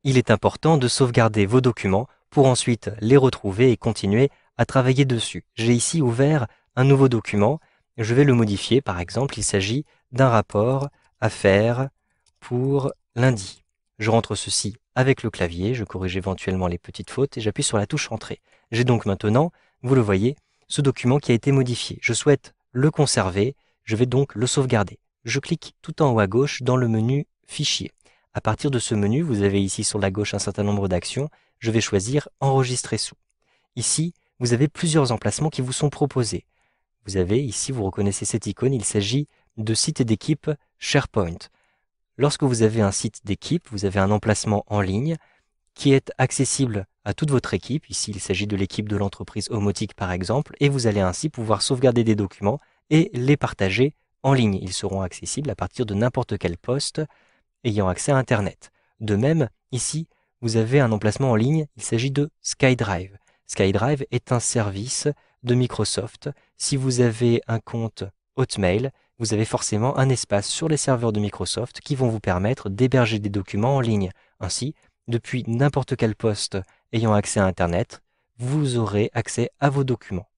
Il est important de sauvegarder vos documents pour ensuite les retrouver et continuer à travailler dessus. J'ai ici ouvert un nouveau document. Je vais le modifier. Par exemple, il s'agit d'un rapport à faire pour lundi. Je rentre ceci avec le clavier, je corrige éventuellement les petites fautes et j'appuie sur la touche Entrée. J'ai donc maintenant, vous le voyez, ce document qui a été modifié. Je souhaite le conserver, je vais donc le sauvegarder. Je clique tout en haut à gauche dans le menu Fichier. À partir de ce menu, vous avez ici sur la gauche un certain nombre d'actions. Je vais choisir Enregistrer sous. Ici, vous avez plusieurs emplacements qui vous sont proposés. Vous avez ici, vous reconnaissez cette icône, il s'agit de site d'équipe SharePoint. Lorsque vous avez un site d'équipe, vous avez un emplacement en ligne qui est accessible à toute votre équipe. Ici, il s'agit de l'équipe de l'entreprise Omotic par exemple, et vous allez ainsi pouvoir sauvegarder des documents et les partager en ligne. Ils seront accessibles à partir de n'importe quel poste ayant accès à Internet. De même, ici, vous avez un emplacement en ligne, il s'agit de SkyDrive. SkyDrive est un service de Microsoft. Si vous avez un compte Hotmail, vous avez forcément un espace sur les serveurs de Microsoft qui vont vous permettre d'héberger des documents en ligne. Ainsi, depuis n'importe quel poste ayant accès à Internet, vous aurez accès à vos documents.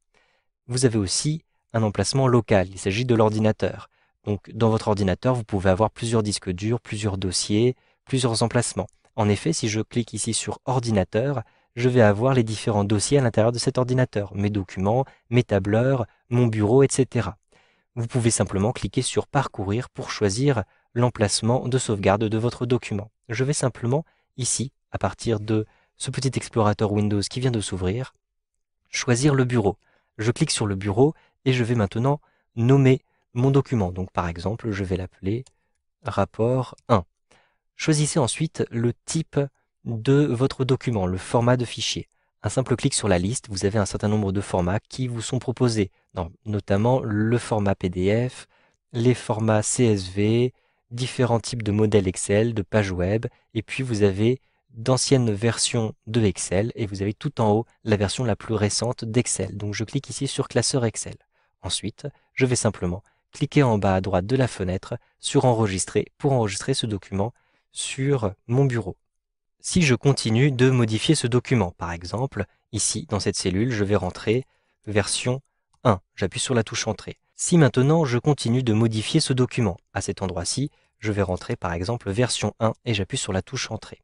Vous avez aussi un emplacement local, il s'agit de l'ordinateur. Donc dans votre ordinateur, vous pouvez avoir plusieurs disques durs, plusieurs dossiers, plusieurs emplacements. En effet, si je clique ici sur ordinateur, je vais avoir les différents dossiers à l'intérieur de cet ordinateur, mes documents, mes tableurs, mon bureau, etc. Vous pouvez simplement cliquer sur parcourir pour choisir l'emplacement de sauvegarde de votre document. Je vais simplement ici, à partir de ce petit explorateur Windows qui vient de s'ouvrir, choisir le bureau. Je clique sur le bureau et je vais maintenant nommer mon document. Donc par exemple, je vais l'appeler rapport 1. Choisissez ensuite le type de votre document, le format de fichier. Un simple clic sur la liste, vous avez un certain nombre de formats qui vous sont proposés, notamment le format PDF, les formats CSV, différents types de modèles Excel, de pages web, et puis vous avez d'anciennes versions de Excel, et vous avez tout en haut la version la plus récente d'Excel. Donc je clique ici sur classeur Excel. Ensuite, je vais simplement cliquer en bas à droite de la fenêtre sur Enregistrer pour enregistrer ce document sur mon bureau. Si je continue de modifier ce document, par exemple, ici, dans cette cellule, je vais rentrer version 1. J'appuie sur la touche Entrée. Si maintenant je continue de modifier ce document, à cet endroit-ci, je vais rentrer par exemple version 1 et j'appuie sur la touche Entrée.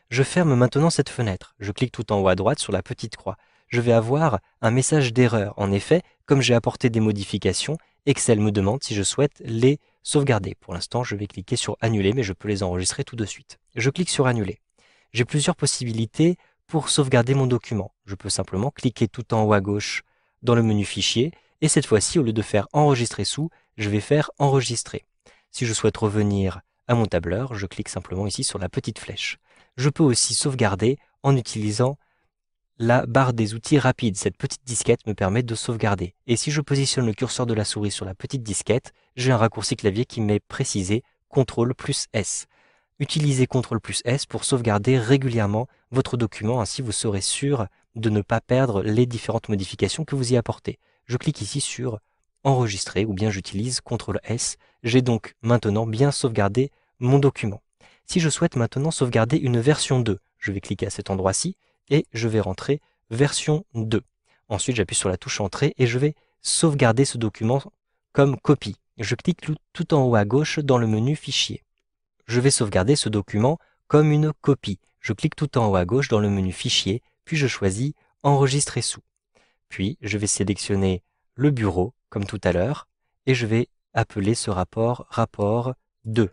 Je ferme maintenant cette fenêtre. Je clique tout en haut à droite sur la petite croix. Je vais avoir un message d'erreur. En effet, comme j'ai apporté des modifications, Excel me demande si je souhaite les sauvegarder. Pour l'instant, je vais cliquer sur Annuler, mais je peux les enregistrer tout de suite. Je clique sur Annuler. J'ai plusieurs possibilités pour sauvegarder mon document. Je peux simplement cliquer tout en haut à gauche dans le menu Fichier, et cette fois-ci, au lieu de faire Enregistrer sous, je vais faire Enregistrer. Si je souhaite revenir à mon tableur, je clique simplement ici sur la petite flèche. Je peux aussi sauvegarder en utilisant la barre des outils rapides. Cette petite disquette me permet de sauvegarder. Et si je positionne le curseur de la souris sur la petite disquette, j'ai un raccourci clavier qui m'est précisé CTRL plus S. Utilisez CTRL plus S pour sauvegarder régulièrement votre document, ainsi vous serez sûr de ne pas perdre les différentes modifications que vous y apportez. Je clique ici sur Enregistrer ou bien j'utilise CTRL S. J'ai donc maintenant bien sauvegardé mon document. Si je souhaite maintenant sauvegarder une version 2, je vais cliquer à cet endroit-ci et je vais rentrer version 2. Ensuite, j'appuie sur la touche Entrée et je vais sauvegarder ce document comme copie. Je clique tout en haut à gauche dans le menu Fichier. Je vais sauvegarder ce document comme une copie. Je clique tout en haut à gauche dans le menu Fichier, puis je choisis Enregistrer sous. Puis, je vais sélectionner le bureau, comme tout à l'heure, et je vais appeler ce rapport 2.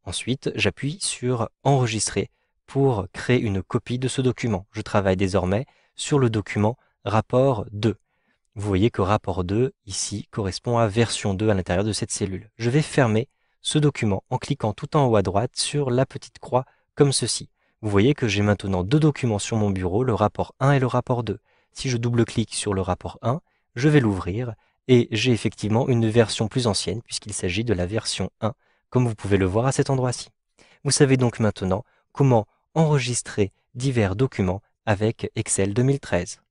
Ensuite, j'appuie sur Enregistrer pour créer une copie de ce document. Je travaille désormais sur le document rapport 2. Vous voyez que rapport 2, ici, correspond à version 2 à l'intérieur de cette cellule. Je vais fermer ce document en cliquant tout en haut à droite sur la petite croix comme ceci. Vous voyez que j'ai maintenant deux documents sur mon bureau, le rapport 1 et le rapport 2. Si je double-clique sur le rapport 1, je vais l'ouvrir et j'ai effectivement une version plus ancienne puisqu'il s'agit de la version 1, comme vous pouvez le voir à cet endroit-ci. Vous savez donc maintenant comment enregistrer divers documents avec Excel 2013.